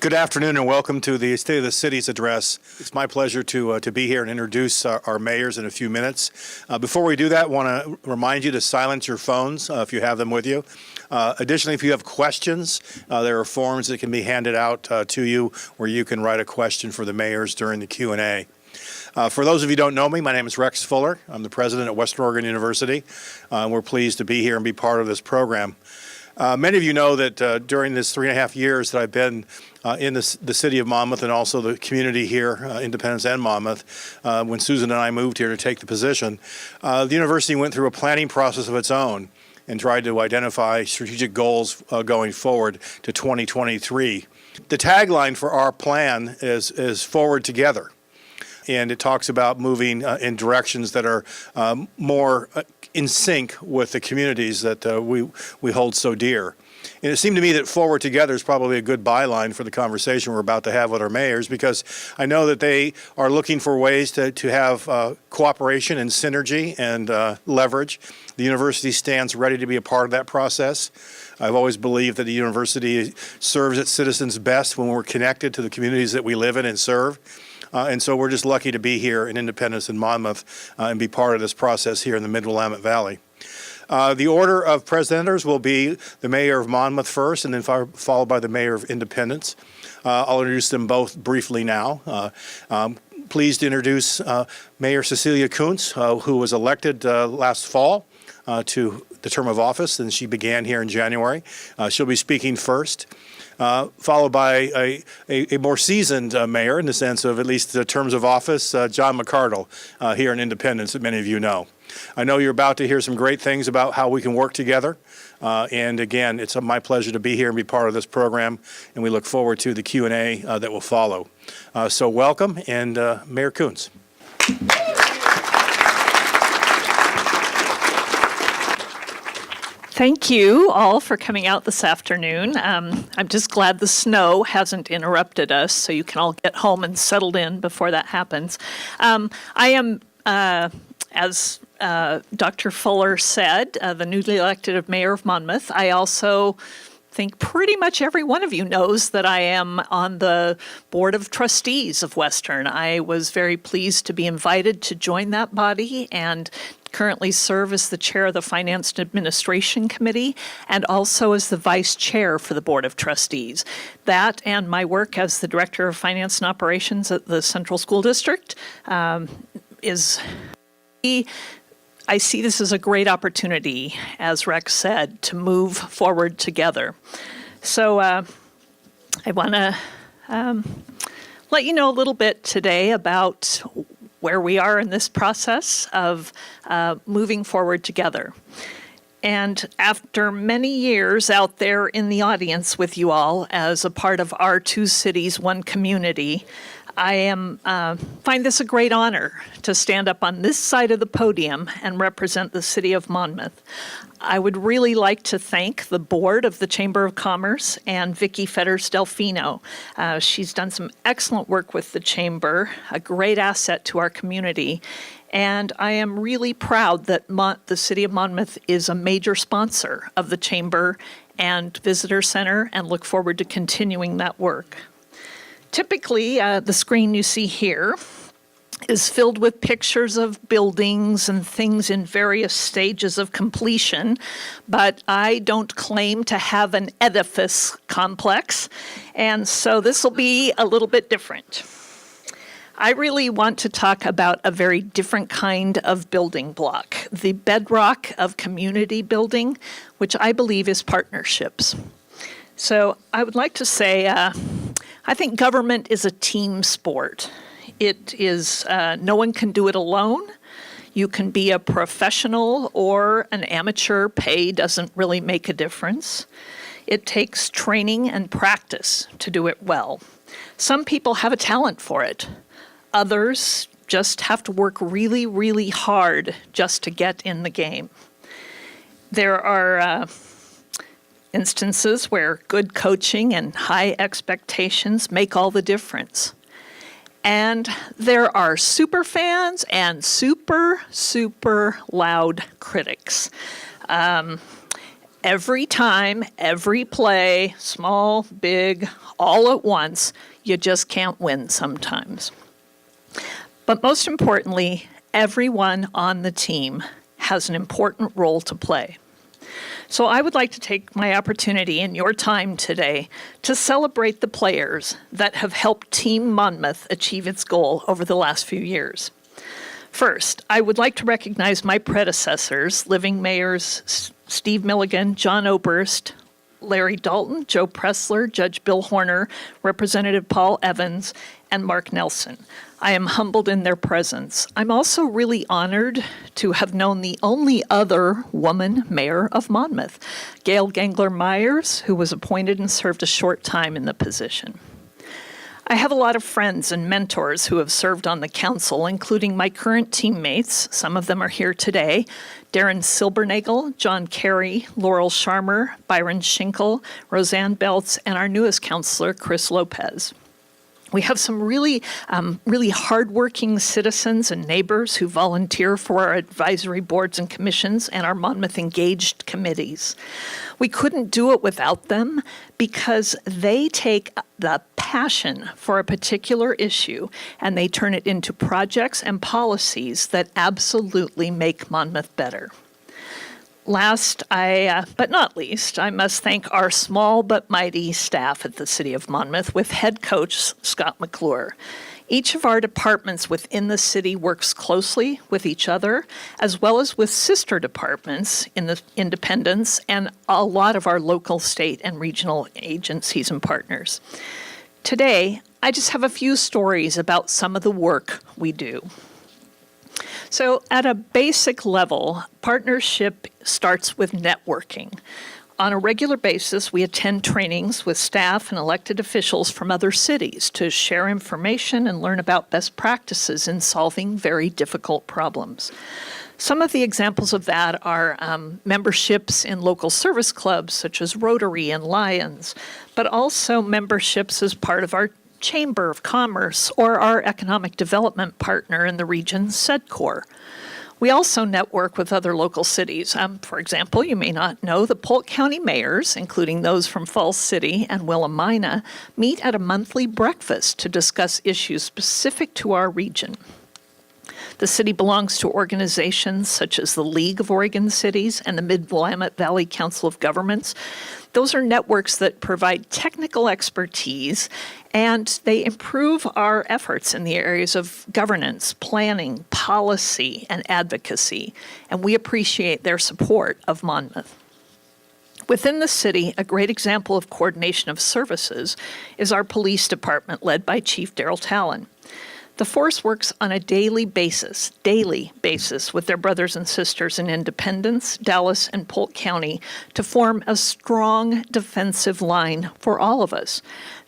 Good afternoon and welcome to the State of the City's address. It's my pleasure to be here and introduce our mayors in a few minutes. Before we do that, I want to remind you to silence your phones if you have them with you. Additionally, if you have questions, there are forms that can be handed out to you where you can write a question for the mayors during the Q&A. For those of you who don't know me, my name is Rex Fuller. I'm the president at Western Oregon University. We're pleased to be here and be part of this program. Many of you know that during this 3.5 years that I've been in the city of Monmouth and also the community here, Independence and Monmouth, when Susan and I moved here to take the position, the university went through a planning process of its own and tried to identify strategic goals going forward to 2023. The tagline for our plan is Forward Together. And it talks about moving in directions that are more in sync with the communities that we hold so dear. And it seemed to me that Forward Together is probably a good byline for the conversation we're about to have with our mayors, because I know that they are looking for ways to have cooperation and synergy and leverage. The university stands ready to be a part of that process. I've always believed that the university serves its citizens best when we're connected to the communities that we live in and serve. And so we're just lucky to be here in Independence and Monmouth and be part of this process here in the Mid-Willamette Valley. The order of presenters will be the mayor of Monmouth first, and then followed by the mayor of Independence. I'll introduce them both briefly now. Pleased to introduce Mayor Cecilia Koontz, who was elected last fall to the term of office, and she began here in January. She'll be speaking first. Followed by a more seasoned mayor, in the sense of at least the terms of office, John McArdle, here in Independence, that many of you know. I know you're about to hear some great things about how we can work together. And again, it's my pleasure to be here and be part of this program, and we look forward to the Q&A that will follow. So welcome, and Mayor Koontz. Thank you all for coming out this afternoon. I'm just glad the snow hasn't interrupted us, so you can all get home and settled in before that happens. I am, as Dr. Fuller said, the newly elected mayor of Monmouth. I also think pretty much every one of you knows that I am on the board of trustees of Western. I was very pleased to be invited to join that body and currently serve as the chair of the Finance and Administration Committee and also as the vice chair for the Board of Trustees. That and my work as the Director of Finance and Operations at the Central School District is, I see this as a great opportunity, as Rex said, to move forward together. So I want to let you know a little bit today about where we are in this process of moving forward together. And after many years out there in the audience with you all as a part of our two cities, one community, I find this a great honor to stand up on this side of the podium and represent the city of Monmouth. I would really like to thank the board of the Chamber of Commerce and Vicki Fetters-Delfino. She's done some excellent work with the Chamber, a great asset to our community. And I am really proud that the city of Monmouth is a major sponsor of the Chamber and Visitor Center, and look forward to continuing that work. Typically, the screen you see here is filled with pictures of buildings and things in various stages of completion, but I don't claim to have an edifice complex, and so this will be a little bit different. I really want to talk about a very different kind of building block, the bedrock of community building, which I believe is partnerships. So I would like to say, I think government is a team sport. It is, no one can do it alone. You can be a professional or an amateur. Pay doesn't really make a difference. It takes training and practice to do it well. Some people have a talent for it. Others just have to work really, really hard just to get in the game. There are instances where good coaching and high expectations make all the difference. And there are super fans and super, super loud critics. every time, every play, small, big, all at once, you just can't win sometimes. But most importantly, everyone on the team has an important role to play. So I would like to take my opportunity in your time today to celebrate the players that have helped Team Monmouth achieve its goal over the last few years. First, I would like to recognize my predecessors, living mayors Steve Milligan, John Oberst, Larry Dalton, Joe Pressler, Judge Bill Horner, Representative Paul Evans, and Mark Nelson. I am humbled in their presence. I'm also really honored to have known the only other woman mayor of Monmouth, Gail Gangler-Myers, who was appointed and served a short time in the position. I have a lot of friends and mentors who have served on the council, including my current teammates. Some of them are here today. Darren Silbernagel, John Carey, Laurel Sharmer, Byron Schinkel, Roseanne Belts, and our newest councilor, Chris Lopez. We have some really hardworking citizens and neighbors who volunteer for our advisory boards and commissions and our Monmouth Engaged committees. We couldn't do it without them because they take the passion for a particular issue and they turn it into projects and policies that absolutely make Monmouth better. Last, but not least, I must thank our small but mighty staff at the City of Monmouth with head coach Scott McClure. Each of our departments within the city works closely with each other, as well as with sister departments in the Independence and a lot of our local, state, and regional agencies and partners. Today, I just have a few stories about some of the work we do. So at a basic level, partnership starts with networking. On a regular basis, we attend trainings with staff and elected officials from other cities to share information and learn about best practices in solving very difficult problems. Some of the examples of that are memberships in local service clubs such as Rotary and Lions, but also memberships as part of our Chamber of Commerce or our economic development partner in the region, SEDCOR. We also network with other local cities. For example, you may not know the Polk County mayors, including those from Falls City and Willamina, meet at a monthly breakfast to discuss issues specific to our region. The city belongs to organizations such as the League of Oregon Cities and the Mid-Willamette Valley Council of Governments. Those are networks that provide technical expertise, and they improve our efforts in the areas of governance, planning, policy, and advocacy, and we appreciate their support of Monmouth. Within the city, a great example of coordination of services is our police department led by Chief Darrell Talon. The force works on a daily basis with their brothers and sisters in Independence, Dallas, and Polk County to form a strong defensive line for all of us.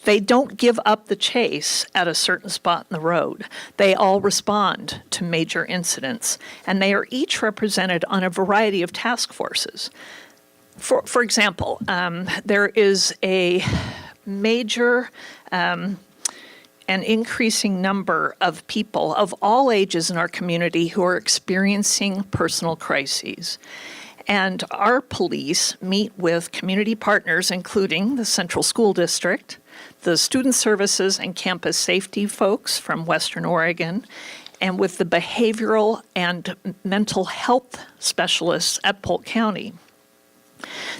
They don't give up the chase at a certain spot in the road. They all respond to major incidents, and they are each represented on a variety of task forces. For example, there is a major an increasing number of people of all ages in our community who are experiencing personal crises. And our police meet with community partners, including the Central School District, the Student Services and Campus Safety folks from Western Oregon, and with the behavioral and mental health specialists at Polk County.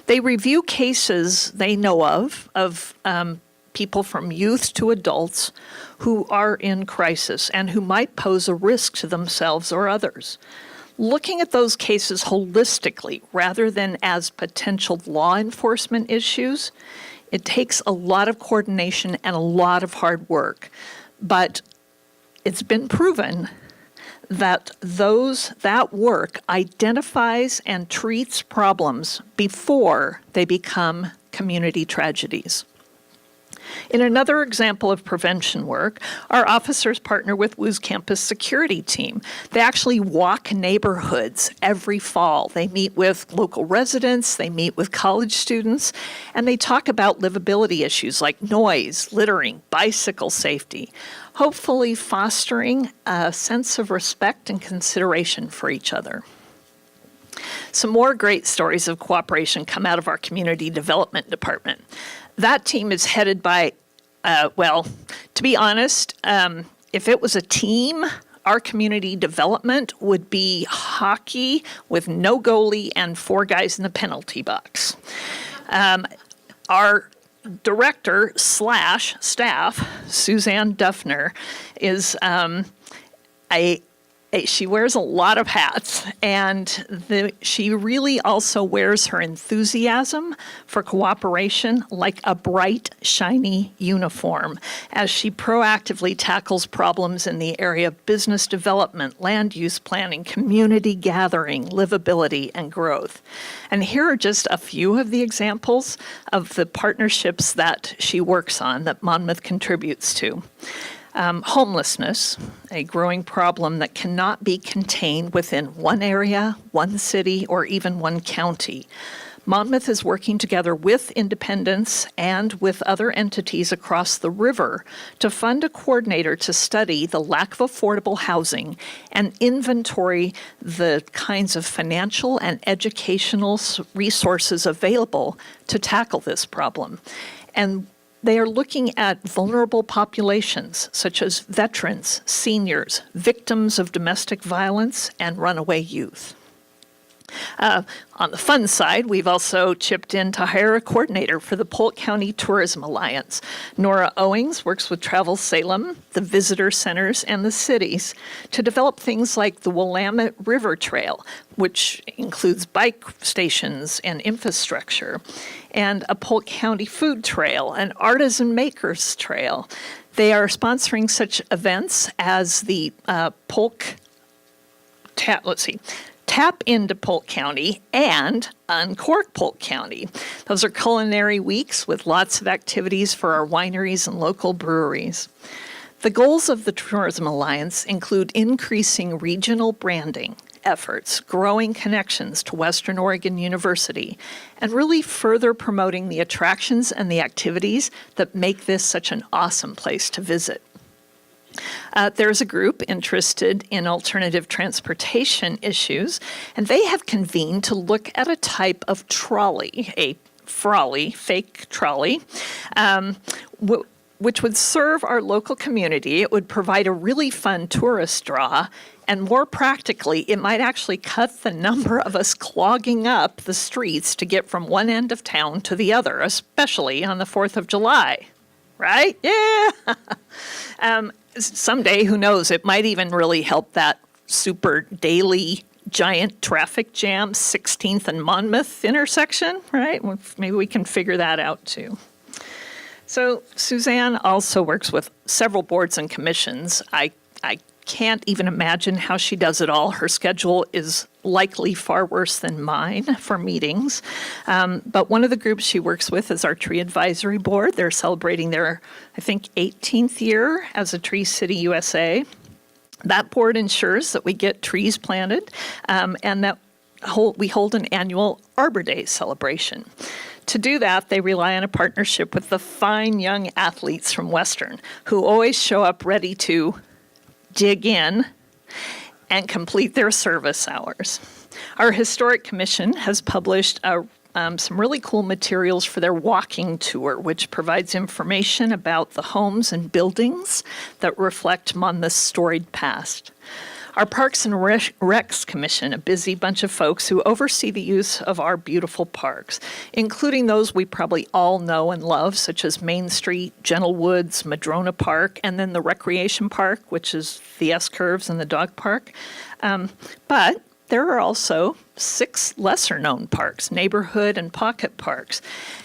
They review cases they know of people from youth to adults who are in crisis and who might pose a risk to themselves or others. Looking at those cases holistically rather than as potential law enforcement issues, it takes a lot of coordination and a lot of hard work. But it's been proven that that work identifies and treats problems before they become community tragedies. In another example of prevention work, our officers partner with WU's campus security team. They actually walk neighborhoods every fall. They meet with local residents, they meet with college students, and they talk about livability issues like noise, littering, bicycle safety, hopefully fostering a sense of respect and consideration for each other. Some more great stories of cooperation come out of our community development department. That team is headed by, to be honest, if it was a team, our community development would be hockey with no goalie and 4 guys in the penalty box. Our director / staff, Suzanne Duffner, is she wears a lot of hats, and she really also wears her enthusiasm for cooperation like a bright, shiny uniform as she proactively tackles problems in the area of business development, land use planning, community gathering, livability, and growth. And here are just a few of the examples of the partnerships that she works on that Monmouth contributes to. Homelessness, a growing problem that cannot be contained within one area, one city, or even one county. Monmouth is working together with Independence and with other entities across the river to fund a coordinator to study the lack of affordable housing and inventory the kinds of financial and educational resources available to tackle this problem. And they are looking at vulnerable populations such as veterans, seniors, victims of domestic violence, and runaway youth. On the fun side, we've also chipped in to hire a coordinator for the Polk County Tourism Alliance. Nora Owings works with Travel Salem, the visitor centers, and the cities to develop things like the Willamette River Trail, which includes bike stations and infrastructure, and a Polk County Food Trail, an Artisan Makers Trail. They are sponsoring such events as the Tap into Polk County and Uncork Polk County. Those are culinary weeks with lots of activities for our wineries and local breweries. The goals of the Tourism Alliance include increasing regional branding efforts, growing connections to Western Oregon University, and really further promoting the attractions and the activities that make this such an awesome place to visit. There's a group interested in alternative transportation issues, and they have convened to look at a type of trolley, a frolly, fake trolley, which would serve our local community. It would provide a really fun tourist draw, and more practically, it might actually cut the number of us clogging up the streets to get from one end of town to the other, especially on the 4th of July. Right? Yeah! Someday, who knows, it might even really help that super daily giant traffic jam, 16th and Monmouth intersection, right? Maybe we can figure that out too. So Suzanne also works with several boards and commissions. I can't even imagine how she does it all. Her schedule is likely far worse than mine for meetings. But one of the groups she works with is our Tree Advisory Board. They're celebrating their, I think, 18th year as a Tree City USA. That board ensures that we get trees planted and that we hold an annual Arbor Day celebration. To do that, they rely on a partnership with the fine young athletes from Western who always show up ready to dig in and complete their service hours. Our Historic Commission has published some really cool materials for their walking tour, which provides information about the homes and buildings that reflect Monmouth's storied past. Our Parks and Recs Commission, a busy bunch of folks who oversee the use of our beautiful parks, including those we probably all know and love, such as Main Street, Gentle Woods, Madrona Park, and then the Recreation Park, which is the S-Curves and the Dog Park. But there are also 6 lesser-known parks, neighborhood and pocket parks.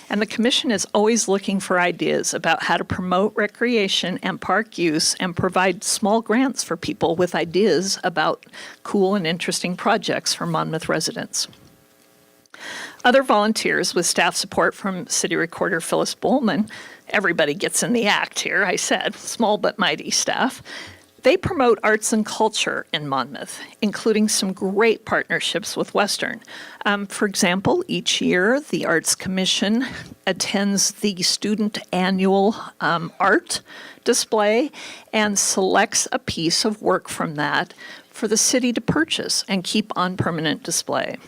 And the Commission is always looking for ideas about how to promote recreation and park use and provide small grants for people with ideas about cool and interesting projects for Monmouth residents. Other volunteers with staff support from City Recorder Phyllis Bowman, everybody gets in the act here, I said, small but mighty staff. They promote arts and culture in Monmouth, including some great partnerships with Western. For example, each year, the Arts Commission attends the student annual art display and selects a piece of work from that for the city to purchase and keep on permanent display.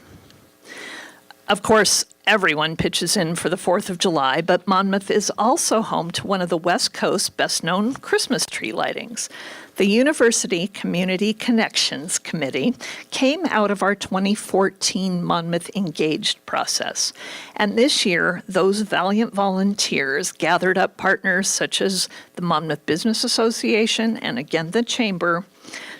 Of course, everyone pitches in for the 4th of July, but Monmouth is also home to one of the West Coast's best-known Christmas tree lightings. The University Community Connections Committee came out of our 2014 Monmouth Engaged process. And this year, those valiant volunteers gathered up partners such as the Monmouth Business Association and again the Chamber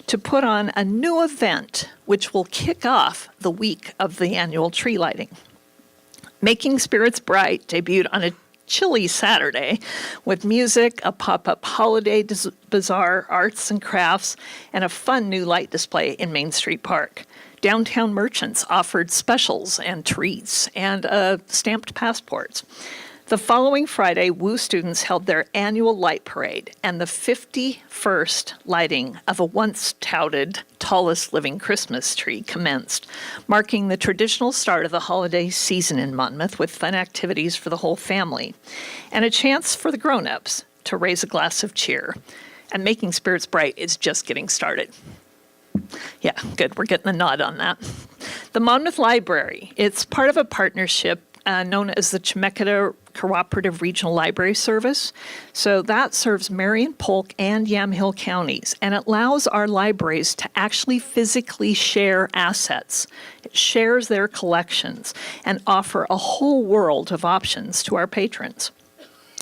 to put on a new event which will kick off the week of the annual tree lighting. Making Spirits Bright debuted on a chilly Saturday with music, a pop-up holiday bazaar, arts and crafts, and a fun new light display in Main Street Park. Downtown merchants offered specials and treats and stamped passports. The following Friday, WU students held their annual light parade, and the 51st lighting of a once-touted tallest living Christmas tree commenced, marking the traditional start of the holiday season in Monmouth with fun activities for the whole family, and a chance for the grown-ups to raise a glass of cheer. And Making Spirits Bright is just getting started. Yeah, good. We're getting a nod on that. The Monmouth Library, it's part of a partnership known as the Chemeketa Cooperative Regional Library Service. So that serves Marion, Polk, and Yamhill counties, and it allows our libraries to actually physically share assets. It shares their collections and offer a whole world of options to our patrons.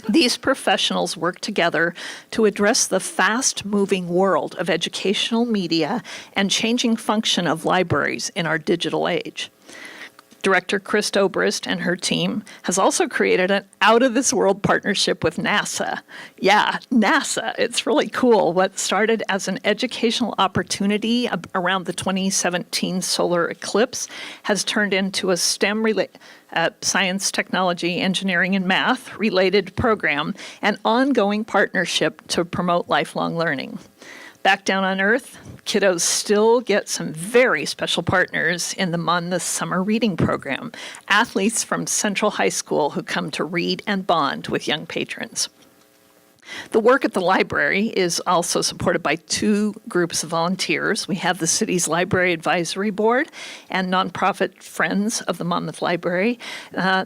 These professionals work together to address the fast-moving world of educational media and changing function of libraries in our digital age. Director Chris Obrist and her team has also created an out-of-this-world partnership with NASA. Yeah, NASA. It's really cool. What started as an educational opportunity around the 2017 solar eclipse has turned into a STEM-related science, technology, engineering, and math-related program and ongoing partnership to promote lifelong learning. Back down on Earth, kiddos still get some very special partners in the Monmouth Summer Reading Program, athletes from Central High School who come to read and bond with young patrons. The work at the library is also supported by two groups of volunteers. We have the city's Library Advisory Board and nonprofit Friends of the Monmouth Library.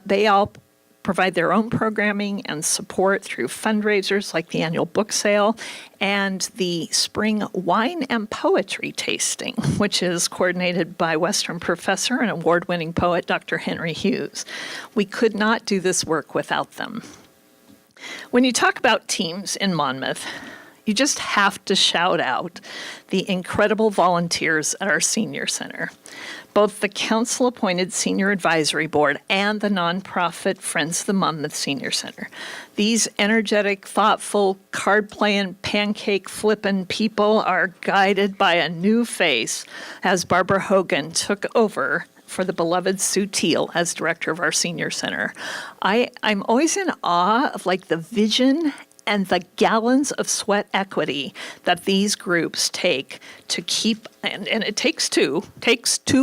They all provide their own programming and support through fundraisers like the annual book sale and the spring wine and poetry tasting, which is coordinated by Western professor and award-winning poet Dr. Henry Hughes. We could not do this work without them. When you talk about teams in Monmouth, you just have to shout out the incredible volunteers at our senior center. Both the council-appointed Senior Advisory Board and the nonprofit Friends of the Monmouth Senior Center. These energetic, thoughtful, card-playing, pancake-flipping people are guided by a new face as Barbara Hogan took over for the beloved Sue Teal as director of our senior center. I'm always in awe of the vision and the gallons of sweat equity that these groups take to keep, and it takes two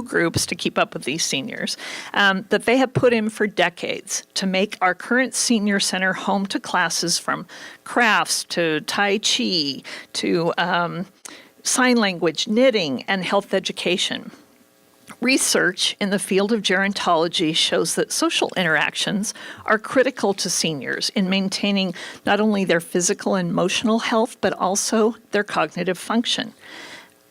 groups to keep up with these seniors, that they have put in for decades to make our current senior center home to classes from crafts to Tai Chi to sign language, knitting, and health education. Research in the field of gerontology shows that social interactions are critical to seniors in maintaining not only their physical and emotional health, but also their cognitive function.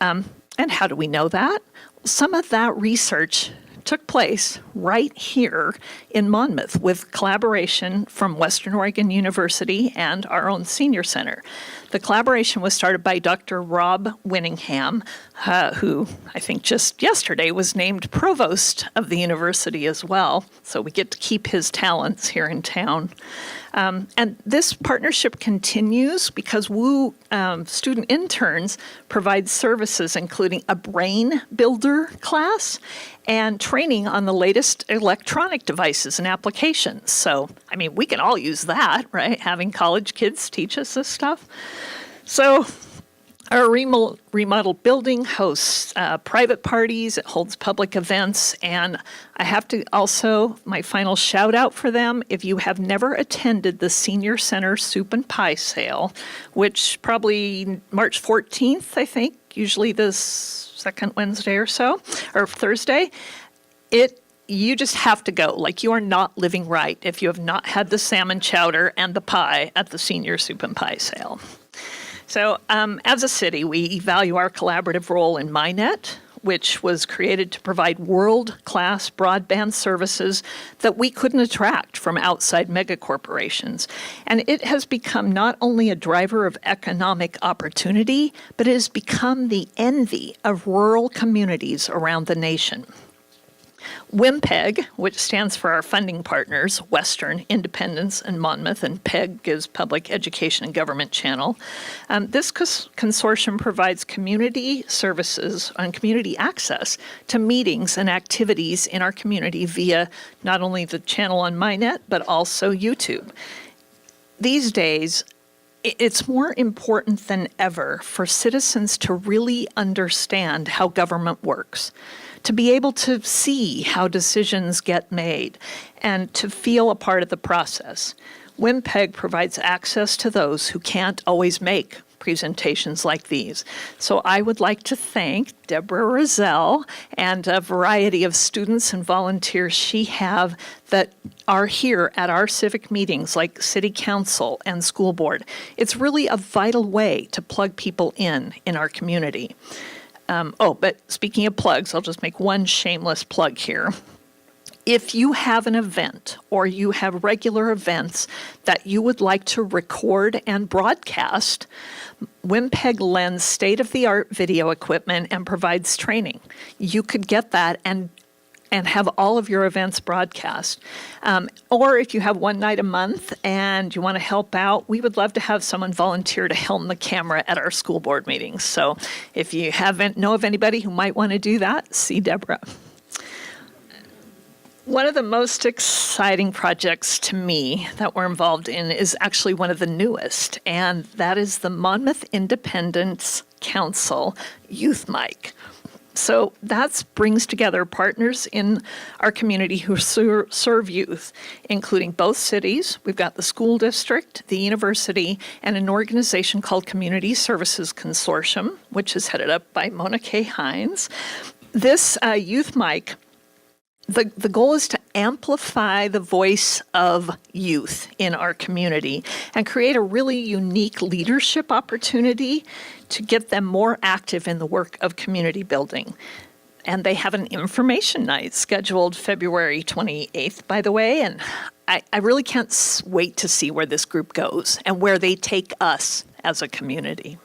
And how do we know that? Some of that research took place right here in Monmouth with collaboration from Western Oregon University and our own senior center. The collaboration was started by Dr. Rob Winningham, who I think just yesterday was named provost of the university as well. So we get to keep his talents here in town. And this partnership continues because WU student interns provide services including a brain builder class and training on the latest electronic devices and applications. So, I mean, we can all use that, right? Having college kids teach us this stuff. So our remodeled building hosts private parties, it holds public events, and I have to also, my final shout out for them, if you have never attended the Senior Center Soup and Pie Sale, which probably March 14th, I think, usually this second Wednesday or so, or Thursday, you just have to go. Like, you are not living right if you have not had the salmon chowder and the pie at the senior soup and pie sale. So as a city, we value our collaborative role in MyNet, which was created to provide world-class broadband services that we couldn't attract from outside megacorporations. And it has become not only a driver of economic opportunity, but it has become the envy of rural communities around the nation. WIMPEG, which stands for our funding partners, Western, Independence, and Monmouth, and PEG gives Public Education and Government Channel. This consortium provides community services and community access to meetings and activities in our community via not only the channel on MyNet, but also YouTube. These days, it's more important than ever for citizens to really understand how government works, to be able to see how decisions get made, and to feel a part of the process. WIMPEG provides access to those who can't always make presentations like these. So I would like to thank Deborah Rozelle and a variety of students and volunteers she have that are here at our civic meetings like City Council and School Board. It's really a vital way to plug people in our community. But speaking of plugs, I'll just make one shameless plug here. If you have an event or you have regular events that you would like to record and broadcast, WIMPEG lends state-of-the-art video equipment and provides training. You could get that and have all of your events broadcast. Or if you have one night a month and you want to help out, we would love to have someone volunteer to helm the camera at our school board meetings. So if you know of anybody who might want to do that, see Deborah. One of the most exciting projects to me that we're involved in is actually one of the newest, and that is the Monmouth-Independence Council Youth MICC. So that brings together partners in our community who serve youth, including both cities. We've got the school district, the university, and an organization called Community Services Consortium, which is headed up by Mona K. Hines. This Youth MICC, the goal is to amplify the voice of youth in our community and create a really unique leadership opportunity to get them more active in the work of community building. And they have an information night scheduled February 28th, by the way, and I really can't wait to see where this group goes and where they take us as a community.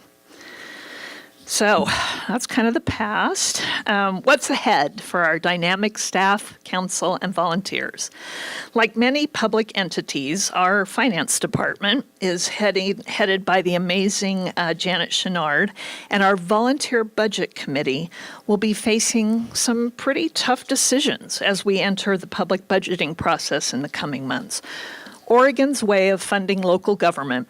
So that's kind of the past. What's ahead for our dynamic staff, council, and volunteers? Like many public entities, our finance department is headed by the amazing Janet Chenard, and our volunteer budget committee will be facing some pretty tough decisions as we enter the public budgeting process in the coming months. Oregon's way of funding local government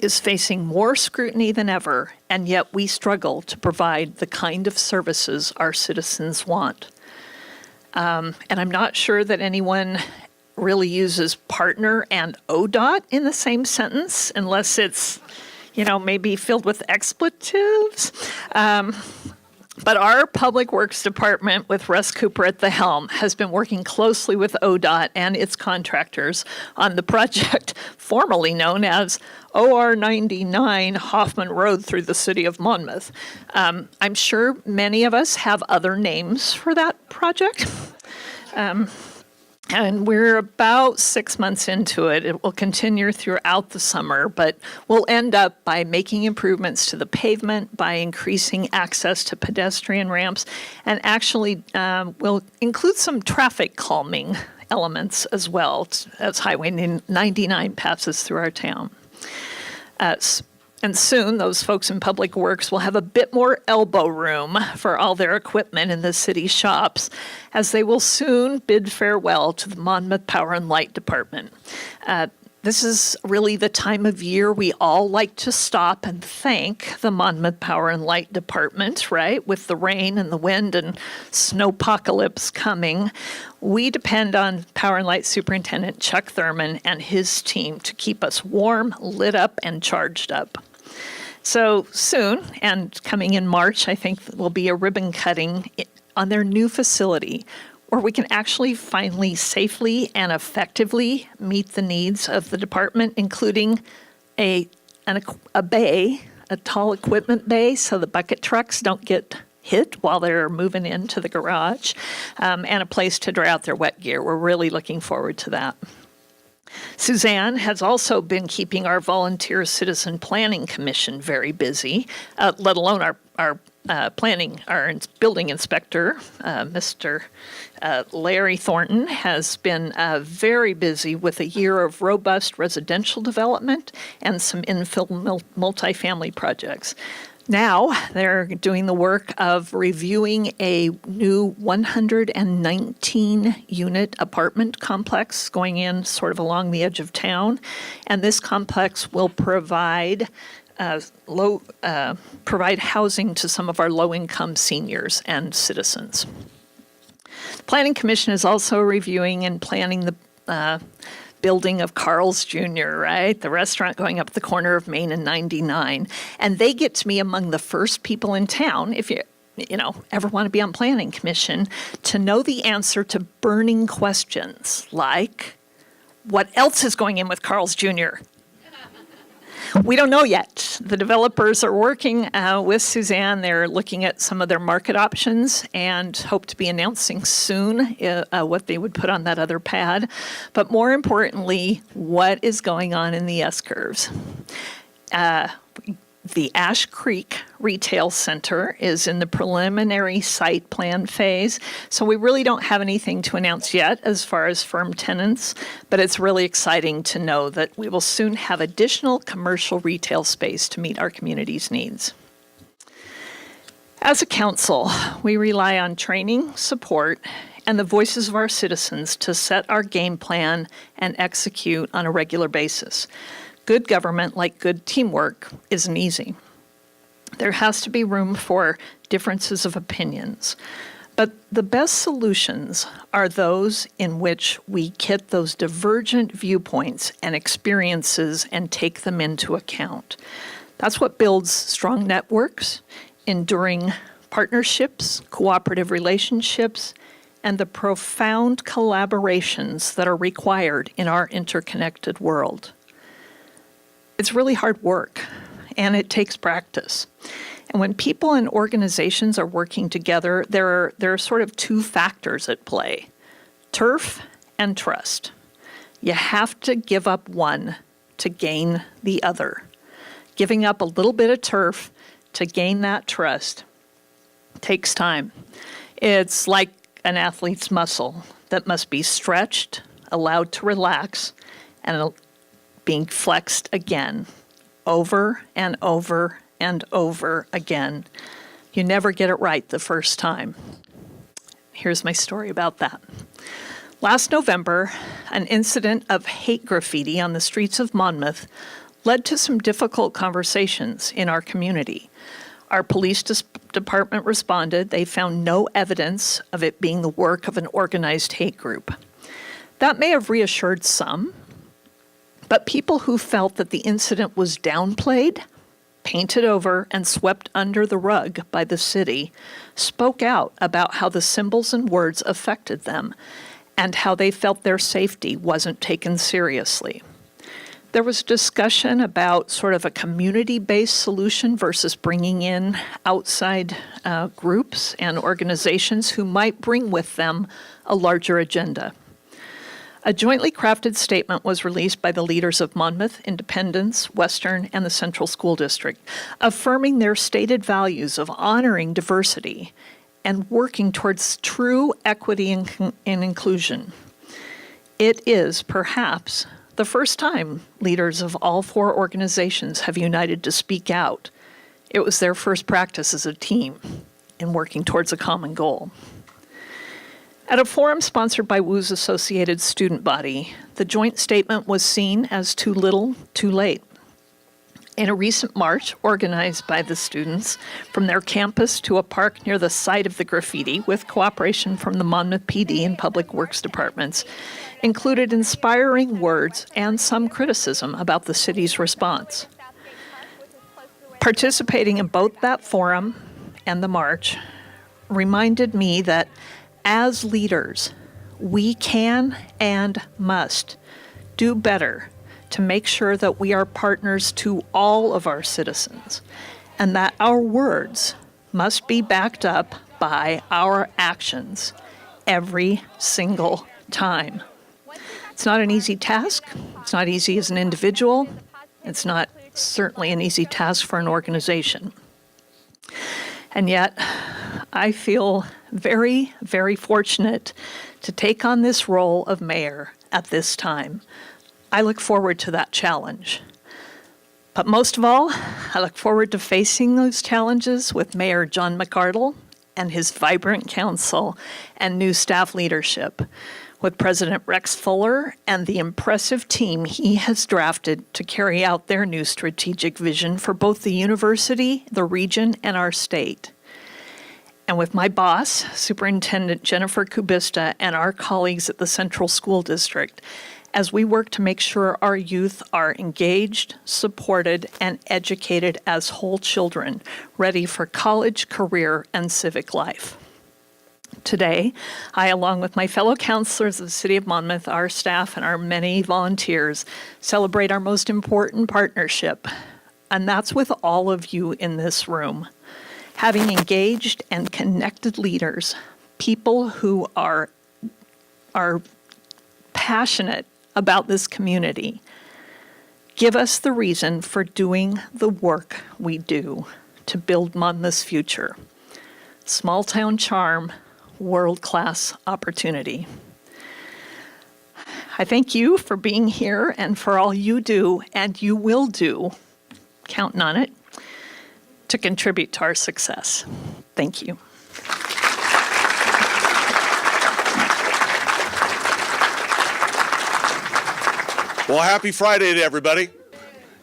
is facing more scrutiny than ever, and yet we struggle to provide the kind of services our citizens want. And I'm not sure that anyone really uses partner and ODOT in the same sentence, unless it's, maybe filled with expletives. But our Public Works Department, with Russ Cooper at the helm, has been working closely with ODOT and its contractors on the project formerly known as OR 99 Hoffman Road through the city of Monmouth. I'm sure many of us have other names for that project. And we're about 6 months into it. It will continue throughout the summer, but we'll end up by making improvements to the pavement, by increasing access to pedestrian ramps, and actually we'll include some traffic calming elements as well as Highway 99 passes through our town. And soon, those folks in Public Works will have a bit more elbow room for all their equipment in the city shops, as they will soon bid farewell to the Monmouth Power and Light Department. This is really the time of year we all like to stop and thank the Monmouth Power and Light Department, right? With the rain and the wind and snowpocalypse coming, we depend on Power and Light Superintendent Chuck Thurman and his team to keep us warm, lit up, and charged up. So soon, and coming in March, I think will be a ribbon cutting on their new facility, where we can actually finally safely and effectively meet the needs of the department, including a bay, a tall equipment bay, so the bucket trucks don't get hit while they're moving into the garage, and a place to dry out their wet gear. We're really looking forward to that. Suzanne has also been keeping our Volunteer Citizen Planning Commission very busy, let alone our building inspector, Mr. Larry Thornton, has been very busy with a year of robust residential development and some infill multifamily projects. Now they're doing the work of reviewing a new 119-unit apartment complex going in sort of along the edge of town. And this complex will provide housing to some of our low-income seniors and citizens. The Planning Commission is also reviewing and planning the building of Carl's Jr., right? The restaurant going up the corner of Main and 99. And they get to be among the first people in town, if you ever want to be on Planning Commission, to know the answer to burning questions like, what else is going in with Carl's Jr.? We don't know yet. The developers are working with Suzanne. They're looking at some of their market options and hope to be announcing soon what they would put on that other pad. But more importantly, what is going on in the S-curves. The Ash Creek Retail Center is in the preliminary site plan phase, so we really don't have anything to announce yet as far as firm tenants, but it's really exciting to know that we will soon have additional commercial retail space to meet our community's needs. As a council, we rely on training, support, and the voices of our citizens to set our game plan and execute on a regular basis. Good government, like good teamwork, isn't easy. There has to be room for differences of opinions. But the best solutions are those in which we get those divergent viewpoints and experiences and take them into account. That's what builds strong networks, enduring partnerships, cooperative relationships, and the profound collaborations that are required in our interconnected world. It's really hard work, and it takes practice. And when people and organizations are working together, there are sort of two factors at play: turf and trust. You have to give up one to gain the other. Giving up a little bit of turf to gain that trust takes time. It's like an athlete's muscle that must be stretched, allowed to relax, and being flexed again, over and over and over again. You never get it right the first time. Here's my story about that. Last November, an incident of hate graffiti on the streets of Monmouth led to some difficult conversations in our community. Our police department responded. They found no evidence of it being the work of an organized hate group. That may have reassured some, but people who felt that the incident was downplayed, painted over, and swept under the rug by the city spoke out about how the symbols and words affected them and how they felt their safety wasn't taken seriously. There was discussion about sort of a community-based solution versus bringing in outside groups and organizations who might bring with them a larger agenda. A jointly crafted statement was released by the leaders of Monmouth-Independence, Western, and the Central School District, affirming their stated values of honoring diversity and working towards true equity and inclusion. It is perhaps the first time leaders of all four organizations have united to speak out. It was their first practice as a team in working towards a common goal. At a forum sponsored by WU's associated student body, the joint statement was seen as too little, too late. In a recent march organized by the students from their campus to a park near the site of the graffiti, with cooperation from the Monmouth PD and Public Works departments, included inspiring words and some criticism about the city's response. Participating in both that forum and the march reminded me that As leaders, we can and must do better to make sure that we are partners to all of our citizens and that our words must be backed up by our actions every single time. It's not an easy task. It's not easy as an individual. It's not certainly an easy task for an organization. And yet, I feel very, very fortunate to take on this role of mayor at this time. I look forward to that challenge. But most of all, I look forward to facing those challenges with Mayor John McArdle and his vibrant council and new staff leadership, with President Rex Fuller and the impressive team he has drafted to carry out their new strategic vision for both the university, the region, and our state. And with my boss, Superintendent Jennifer Kubista, and our colleagues at the Central School District, as we work to make sure our youth are engaged, supported, and educated as whole children, ready for college, career, and civic life. Today, I, along with my fellow counselors of the City of Monmouth, our staff, and our many volunteers, celebrate our most important partnership, and that's with all of you in this room. Having engaged and connected leaders, people who are passionate about this community, give us the reason for doing the work we do to build Monmouth's future. Small town charm, world-class opportunity. I thank you for being here and for all you do and you will do, counting on it, to contribute to our success. Thank you. Well, happy Friday to everybody.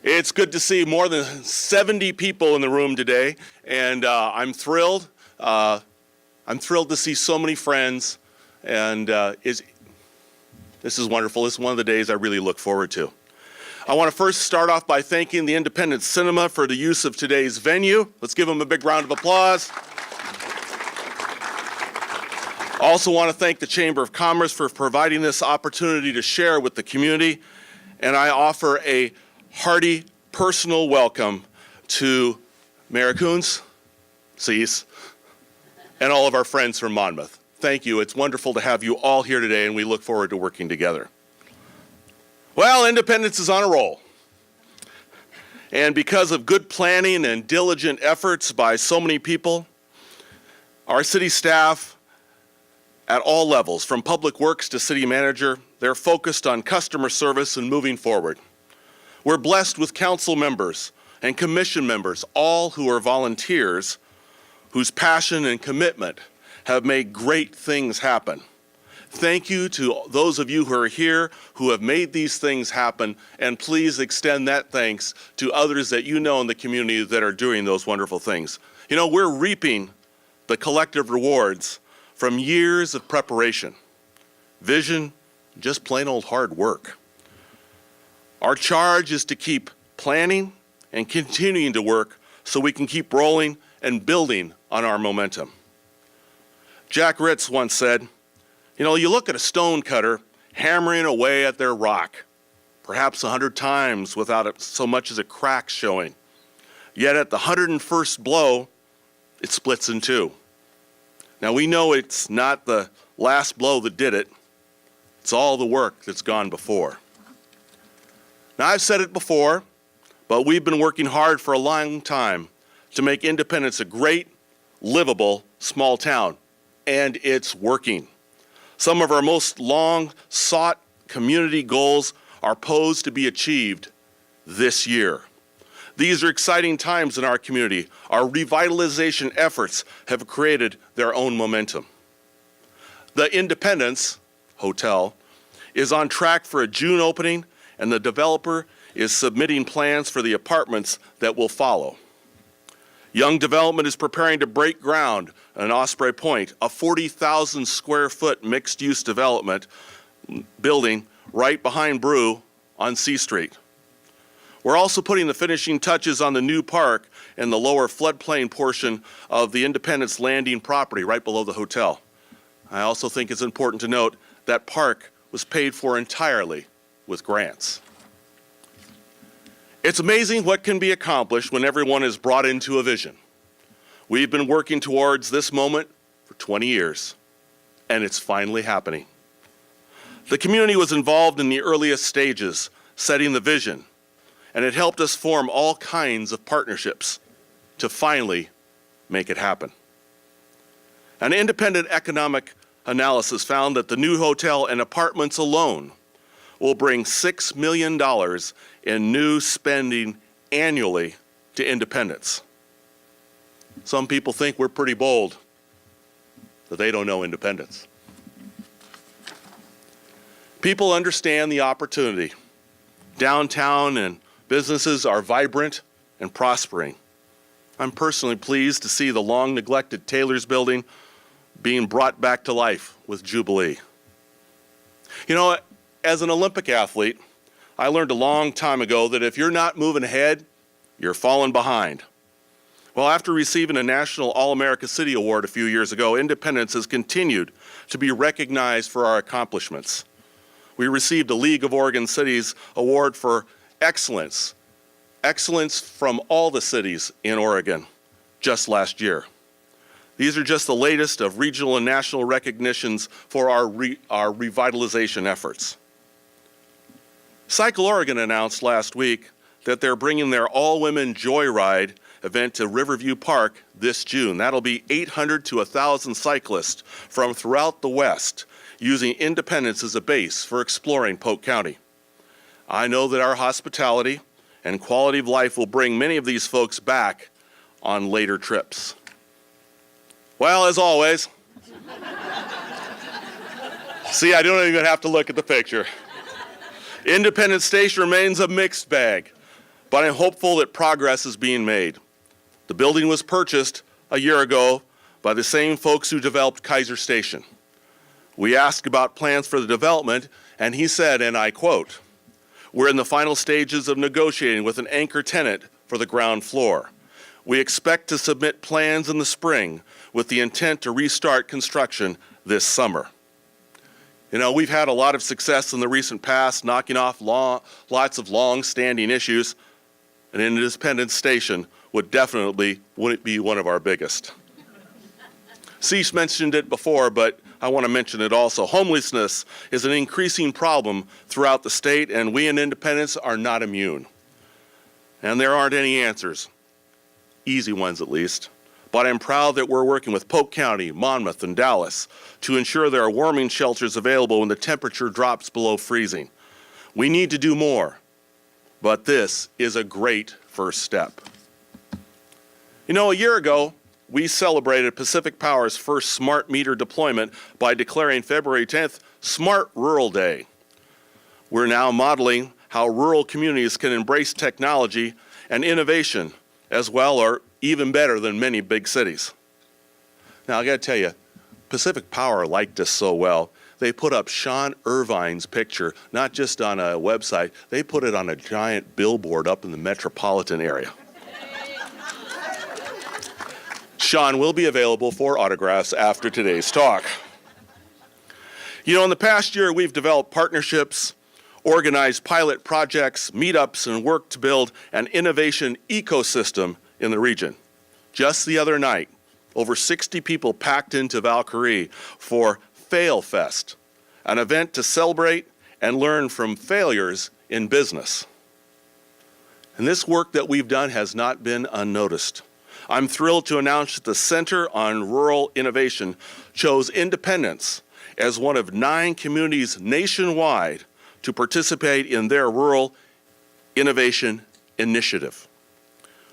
It's good to see more than 70 people in the room today, and I'm thrilled. I'm thrilled to see so many friends, and this is wonderful. This is one of the days I really look forward to. I want to first start off by thanking the Independence Cinema for the use of today's venue. Let's give them a big round of applause. Also want to thank the Chamber of Commerce for providing this opportunity to share with the community. And I offer a hearty personal welcome to Mayor Koontz, Cease, and all of our friends from Monmouth. Thank you. It's wonderful to have you all here today, and we look forward to working together. Well, Independence is on a roll. And because of good planning and diligent efforts by so many people, our city staff at all levels, from public works to city manager, they're focused on customer service and moving forward. We're blessed with council members and commission members, all who are volunteers, whose passion and commitment have made great things happen. Thank you to those of you who are here who have made these things happen, and please extend that thanks to others that you know in the community that are doing those wonderful things. You know, we're reaping the collective rewards from years of preparation, vision, just plain old hard work. Our charge is to keep planning and continuing to work so we can keep rolling and building on our momentum. Jack Ritz once said, you know, you look at a stone cutter hammering away at their rock, perhaps 100 times without so much as a crack showing. Yet at the 101st blow, it splits in two. Now we know it's not the last blow that did it. It's all the work that's gone before. Now I've said it before, but we've been working hard for a long time to make Independence a great, livable, small town, and it's working. Some of our most long-sought community goals are posed to be achieved this year. These are exciting times in our community. Our revitalization efforts have created their own momentum. The Independence Hotel is on track for a June opening, and the developer is submitting plans for the apartments that will follow. Young Development is preparing to break ground on Osprey Point, a 40,000 square foot mixed-use development building right behind Brew on C Street. We're also putting the finishing touches on the new park in the lower floodplain portion of the Independence Landing property right below the hotel. I also think it's important to note that park was paid for entirely with grants. It's amazing what can be accomplished when everyone is brought into a vision. We've been working towards this moment for 20 years, and it's finally happening. The community was involved in the earliest stages, setting the vision, and it helped us form all kinds of partnerships to finally make it happen. An independent economic analysis found that the new hotel and apartments alone will bring $6 million in new spending annually to Independence. Some people think we're pretty bold, but they don't know Independence. People understand the opportunity. Downtown and businesses are vibrant and prospering. I'm personally pleased to see the long-neglected Taylor's Building being brought back to life with Jubilee. You know, as an Olympic athlete, I learned a long time ago that if you're not moving ahead, you're falling behind. Well, after receiving a National All-America City Award a few years ago, Independence has continued to be recognized for our accomplishments. We received a League of Oregon Cities Award for excellence from all the cities in Oregon just last year. These are just the latest of regional and national recognitions for our revitalization efforts. Cycle Oregon announced last week that they're bringing their all-women Joyride event to Riverview Park this June. That'll be 800 to 1,000 cyclists from throughout the West using Independence as a base for exploring Polk County. I know that our hospitality and quality of life will bring many of these folks back on later trips. Well, as always, see, I don't even have to look at the picture. Independence Station remains a mixed bag, but I'm hopeful that progress is being made. The building was purchased a year ago by the same folks who developed Kaiser Station. We asked about plans for the development, and he said, and I quote, "We're in the final stages of negotiating with an anchor tenant for the ground floor. We expect to submit plans in the spring with the intent to restart construction this summer." You know, we've had a lot of success in the recent past, knocking off lots of long-standing issues, and Independence Station would definitely wouldn't be one of our biggest. Cease mentioned it before, but I want to mention it also. Homelessness is an increasing problem throughout the state, and we in Independence are not immune. And there aren't any answers, easy ones at least. But I'm proud that we're working with Polk County, Monmouth, and Dallas to ensure there are warming shelters available when the temperature drops below freezing. We need to do more, but this is a great first step. You know, a year ago, we celebrated Pacific Power's first smart meter deployment by declaring February 10th Smart Rural Day. We're now modeling how rural communities can embrace technology and innovation as well, or even better than many big cities. Now, I got to tell you, Pacific Power liked us so well, they put up Sean Irvine's picture, not just on a website, they put it on a giant billboard up in the metropolitan area. Sean will be available for autographs after today's talk. You know, in the past year, we've developed partnerships, organized pilot projects, meetups, and worked to build an innovation ecosystem in the region. Just the other night, over 60 people packed into Valkyrie for Fail Fest, an event to celebrate and learn from failures in business. And this work that we've done has not been unnoticed. I'm thrilled to announce that the Center on Rural Innovation chose Independence as one of 9 communities nationwide to participate in their Rural Innovation Initiative.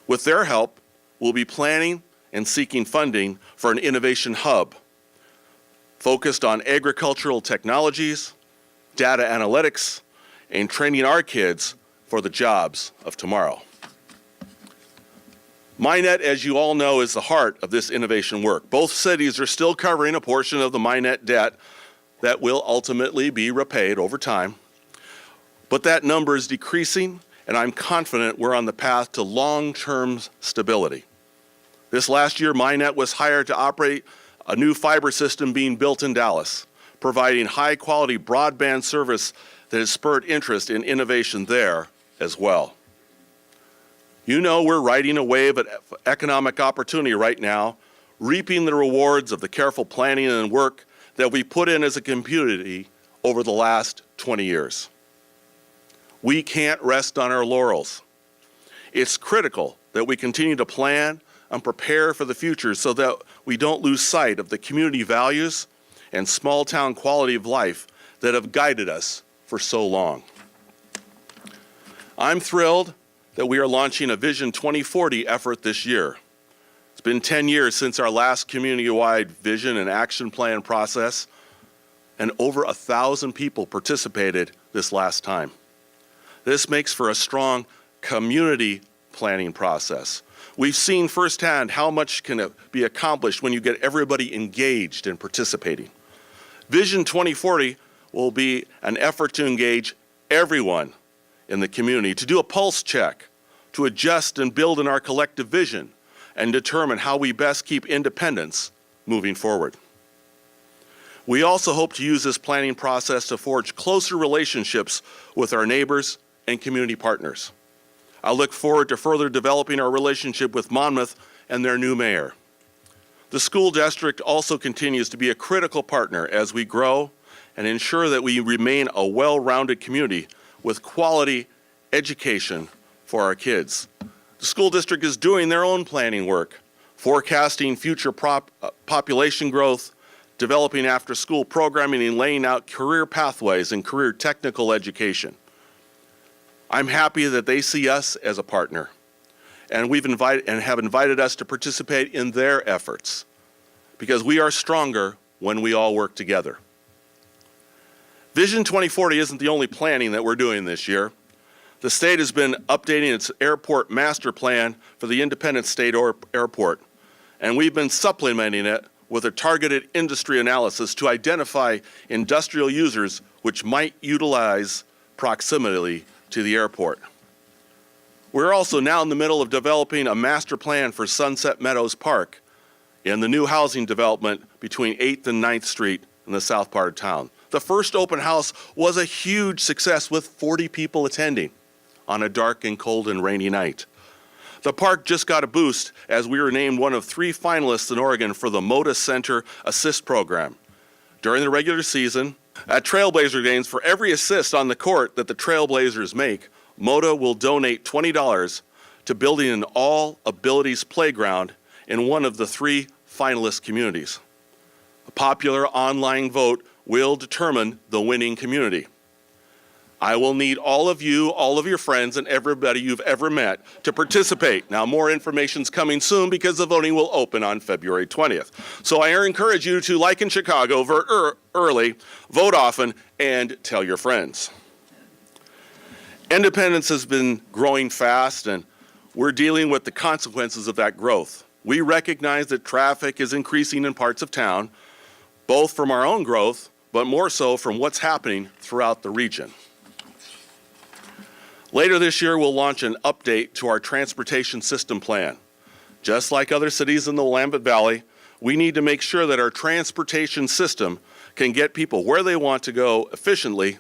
With their help, we'll be planning and seeking funding for an innovation hub focused on agricultural technologies, data analytics, and training our kids for the jobs of tomorrow. MINET, as you all know, is the heart of this innovation work. Both cities are still covering a portion of the MINET debt that will ultimately be repaid over time. But that number is decreasing, and I'm confident we're on the path to long-term stability. This last year, MINET was hired to operate a new fiber system being built in Dallas, providing high-quality broadband service that has spurred interest in innovation there as well. You know we're riding a wave of economic opportunity right now, reaping the rewards of the careful planning and work that we put in as a community over the last 20 years. We can't rest on our laurels. It's critical that we continue to plan and prepare for the future so that we don't lose sight of the community values and small-town quality of life that have guided us for so long. I'm thrilled that we are launching a Vision 2040 effort this year. It's been 10 years since our last community-wide vision and action plan process, and over 1,000 people participated this last time. This makes for a strong community planning process. We've seen firsthand how much can be accomplished when you get everybody engaged and participating. Vision 2040 will be an effort to engage everyone in the community, to do a pulse check, to adjust and build in our collective vision, and determine how we best keep independence moving forward. We also hope to use this planning process to forge closer relationships with our neighbors and community partners. I look forward to further developing our relationship with Monmouth and their new mayor. The school district also continues to be a critical partner as we grow and ensure that we remain a well-rounded community with quality education for our kids. The school district is doing their own planning work, forecasting future population growth, developing after-school programming, and laying out career pathways and career technical education. I'm happy that they see us as a partner, and have invited us to participate in their efforts, because we are stronger when we all work together. Vision 2040 isn't the only planning that we're doing this year. The state has been updating its airport master plan for the Independence State Airport, and we've been supplementing it with a targeted industry analysis to identify industrial users which might utilize proximity to the airport. We're also now in the middle of developing a master plan for Sunset Meadows Park in the new housing development between 8th and 9th Street in the south part of town. The first open house was a huge success with 40 people attending on a dark and cold and rainy night. The park just got a boost as we were named one of 3 finalists in Oregon for the MODA Center Assist Program. During the regular season, at Trailblazer games, for every assist on the court that the Trailblazers make, MODA will donate $20 to building an all-abilities playground in one of the 3 finalist communities. A popular online vote will determine the winning community. I will need all of you, all of your friends, and everybody you've ever met to participate. Now, more information's coming soon because the voting will open on February 20th. So I encourage you to, like in Chicago, vote early, vote often, and tell your friends. Independence has been growing fast, and we're dealing with the consequences of that growth. We recognize that traffic is increasing in parts of town, both from our own growth, but more so from what's happening throughout the region. Later this year, we'll launch an update to our transportation system plan. Just like other cities in the Willamette Valley, we need to make sure that our transportation system can get people where they want to go efficiently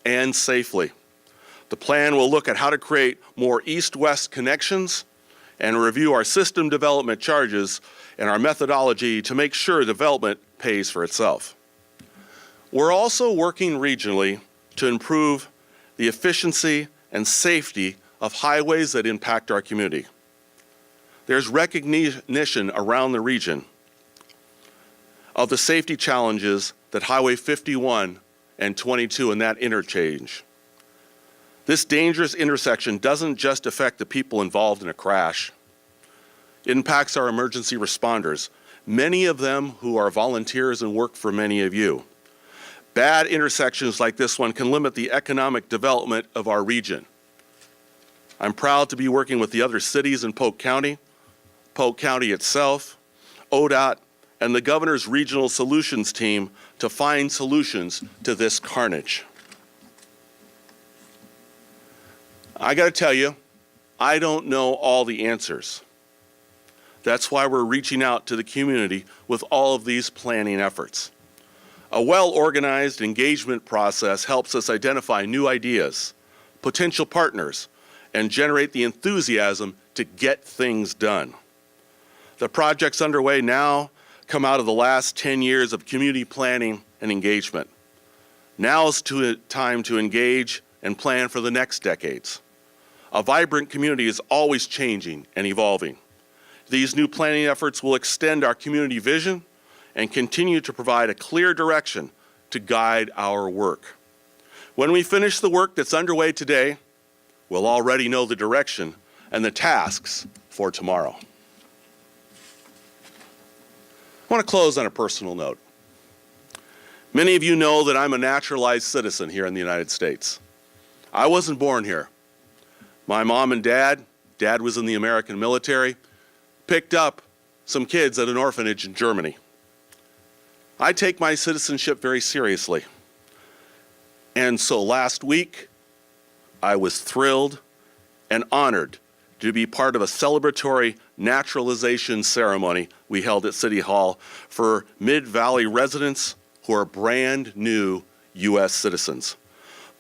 and safely. The plan will look at how to create more east-west connections and review our system development charges and our methodology to make sure development pays for itself. We're also working regionally to improve the efficiency and safety of highways that impact our community. There's recognition around the region of the safety challenges that Highway 51 and 22 and that interchange. This dangerous intersection doesn't just affect the people involved in a crash. It impacts our emergency responders, many of them who are volunteers and work for many of you. Bad intersections like this one can limit the economic development of our region. I'm proud to be working with the other cities in Polk County itself, ODOT, and the Governor's Regional Solutions Team to find solutions to this carnage. I got to tell you, I don't know all the answers. That's why we're reaching out to the community with all of these planning efforts. A well-organized engagement process helps us identify new ideas, potential partners, and generate the enthusiasm to get things done. The projects underway now come out of the last 10 years of community planning and engagement. Now is time to engage and plan for the next decades. A vibrant community is always changing and evolving. These new planning efforts will extend our community vision and continue to provide a clear direction to guide our work. When we finish the work that's underway today, we'll already know the direction and the tasks for tomorrow. I want to close on a personal note. Many of you know that I'm a naturalized citizen here in the United States. I wasn't born here. My mom and dad was in the American military, picked up some kids at an orphanage in Germany. I take my citizenship very seriously. And so last week, I was thrilled and honored to be part of a celebratory naturalization ceremony we held at City Hall for Mid-Valley residents who are brand new U.S. citizens.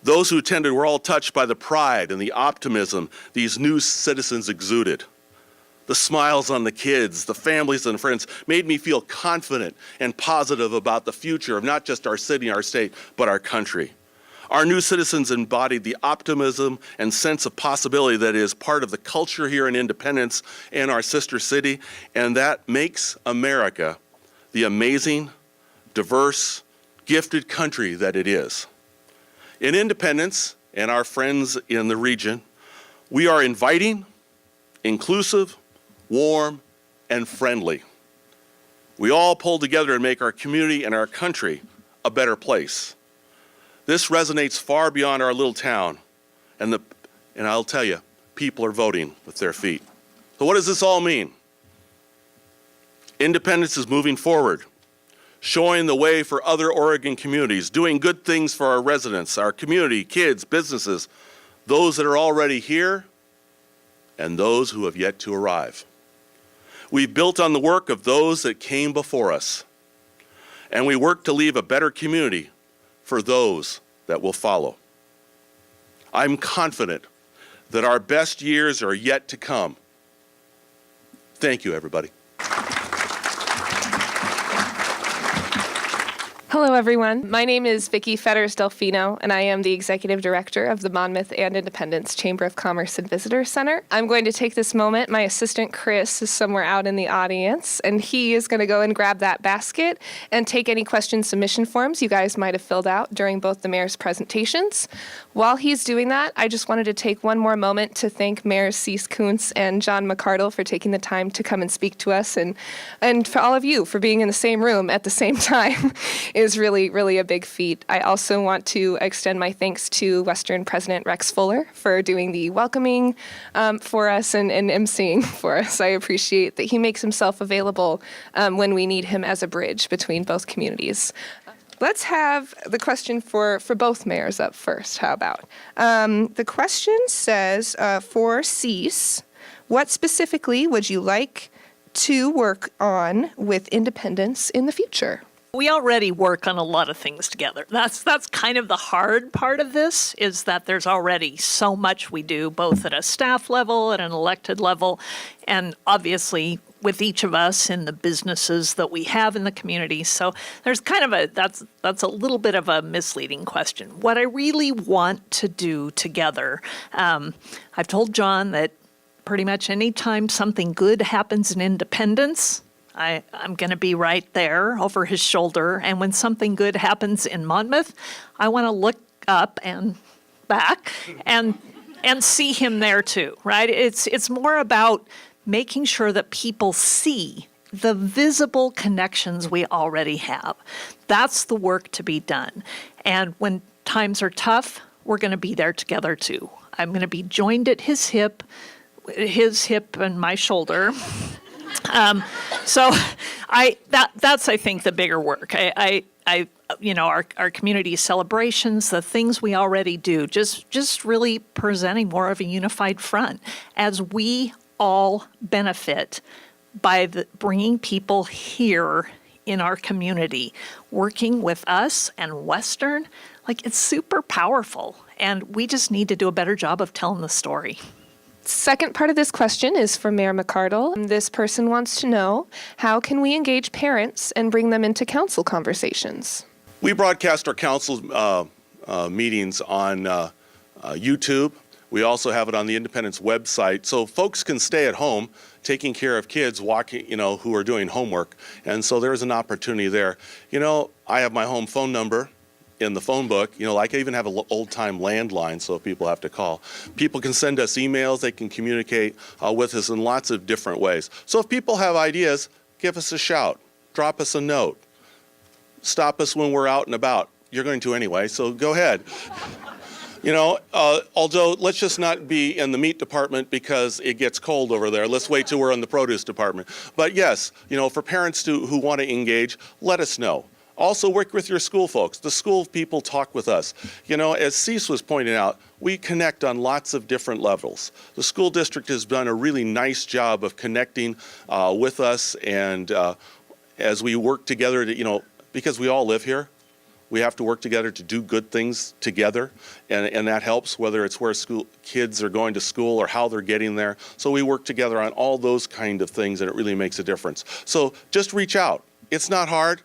Those who attended were all touched by the pride and the optimism these new citizens exuded. The smiles on the kids, the families and friends made me feel confident and positive about the future of not just our city, our state, but our country. Our new citizens embodied the optimism and sense of possibility that is part of the culture here in Independence and our sister city, and that makes America the amazing, diverse, gifted country that it is. In Independence and our friends in the region, we are inviting, inclusive, warm, and friendly. We all pull together and make our community and our country a better place. This resonates far beyond our little town, and I'll tell you, people are voting with their feet. So what does this all mean? Independence is moving forward, showing the way for other Oregon communities, doing good things for our residents, our community, kids, businesses, those that are already here, and those who have yet to arrive. We've built on the work of those that came before us, and we work to leave a better community for those that will follow. I'm confident that our best years are yet to come. Thank you, everybody. Hello, everyone. My name is Vicki Fetters-Delfino, and I am the Executive Director of the Monmouth-Independence Chamber of Commerce and Visitor Center. I'm going to take this moment. My assistant, Chris, is somewhere out in the audience, and he is going to go and grab that basket and take any question submission forms you guys might have filled out during both the mayor's presentations. While he's doing that, I just wanted to take one more moment to thank Mayors Koontz and John McArdle for taking the time to come and speak to us, and for all of you for being in the same room at the same time. Is really, really a big feat. I also want to extend my thanks to Western President Rex Fuller for doing the welcoming for us and emceeing for us. I appreciate that he makes himself available when we need him as a bridge between both communities. Let's have the question for both mayors up first. How about? The question says, for CEAS, what specifically would you like to work on with Independence in the future? We already work on a lot of things together. That's kind of the hard part of this, is that there's already so much we do, both at a staff level, at an elected level, and obviously with each of us in the businesses that we have in the community. So there's kind of that's a little bit of a misleading question. What I really want to do together, I've told John that pretty much any time something good happens in Independence, I'm going to be right there over his shoulder. And when something good happens in Monmouth, I want to look up and back and see him there too, right? It's more about making sure that people see the visible connections we already have. That's the work to be done. And when times are tough, we're going to be there together too. I'm going to be joined at his hip and my shoulder. So that's I think the bigger work. Our community celebrations, the things we already do, just really presenting more of a unified front as we all benefit by bringing people here in our community, working with us and Western. Like, it's super powerful, and we just need to do a better job of telling the story. Second part of this question is from Mayor McArdle. This person wants to know, how can we engage parents and bring them into council conversations? We broadcast our council meetings on YouTube. We also have it on the Independence website, so folks can stay at home taking care of kids walking, who are doing homework. And so there's an opportunity there. I have my home phone number in the phone book. Like I even have an old-time landline, so if people have to call. People can send us emails. They can communicate with us in lots of different ways. So if people have ideas, give us a shout. Drop us a note. Stop us when we're out and about. You're going to anyway, so go ahead. Although let's just not be in the meat department because it gets cold over there. Let's wait till we're in the produce department. But yes, for parents who want to engage, let us know. Also work with your school folks. The school people talk with us. As Cease was pointing out, we connect on lots of different levels. The school district has done a really nice job of connecting with us, and as we work together to, because we all live here, we have to work together to do good things together, and that helps, whether it's where kids are going to school or how they're getting there. So we work together on all those kind of things, and it really makes a difference. So just reach out. It's not hard.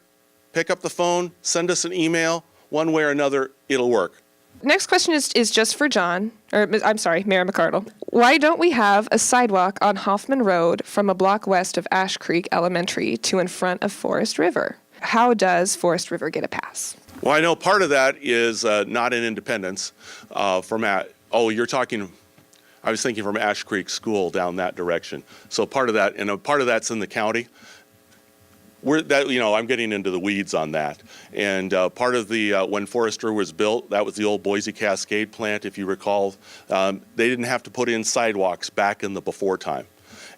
Pick up the phone, send us an email. One way or another, it'll work. Next question is just for Mayor McArdle. Why don't we have a sidewalk on Hoffman Road from a block west of Ash Creek Elementary to in front of Forest River? How does Forest River get a pass? Well, I know part of that is not in Independence. You're talking, I was thinking from Ash Creek School down that direction. So part of that, and part of that's in the county. I'm getting into the weeds on that. And part of when Forest River was built, that was the old Boise Cascade plant, if you recall. They didn't have to put in sidewalks back in the before time.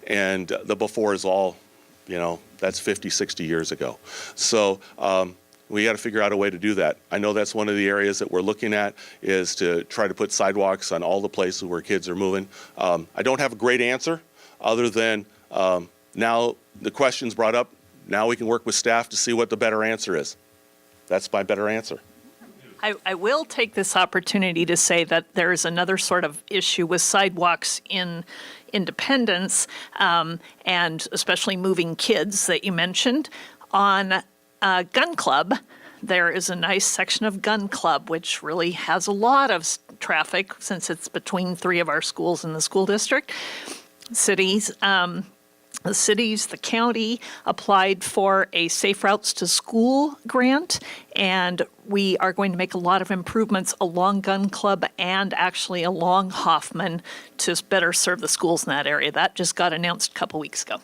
And the before is all, that's 50, 60 years ago. So we got to figure out a way to do that. I know that's one of the areas that we're looking at, is to try to put sidewalks on all the places where kids are moving. I don't have a great answer other than now the question's brought up. Now we can work with staff to see what the better answer is. That's my better answer. I will take this opportunity to say that there is another sort of issue with sidewalks in Independence, and especially moving kids that you mentioned. On Gun Club, there is a nice section of Gun Club, which really has a lot of traffic since it's between 3 of our schools in the school district. The county applied for a Safe Routes to School grant, and we are going to make a lot of improvements along Gun Club and actually along Hoffman to better serve the schools in that area. That just got announced a couple weeks ago.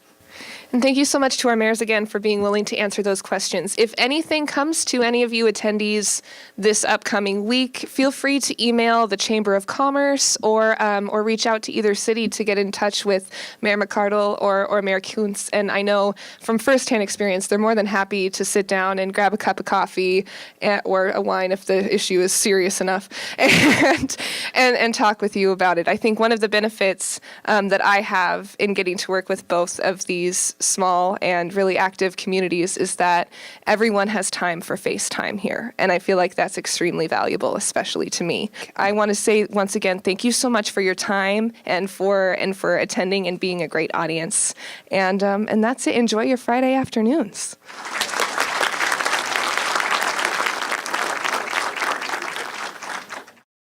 And thank you so much to our mayors again for being willing to answer those questions. If anything comes to any of you attendees this upcoming week, feel free to email the Chamber of Commerce or reach out to either city to get in touch with Mayor McArdle or Mayor Koontz. And I know from firsthand experience, they're more than happy to sit down and grab a cup of coffee or a wine if the issue is serious enough and talk with you about it. I think one of the benefits that I have in getting to work with both of these small and really active communities is that everyone has time for FaceTime here. And I feel like that's extremely valuable, especially to me. I want to say once again, thank you so much for your time and for attending and being a great audience. And that's it. Enjoy your Friday afternoons.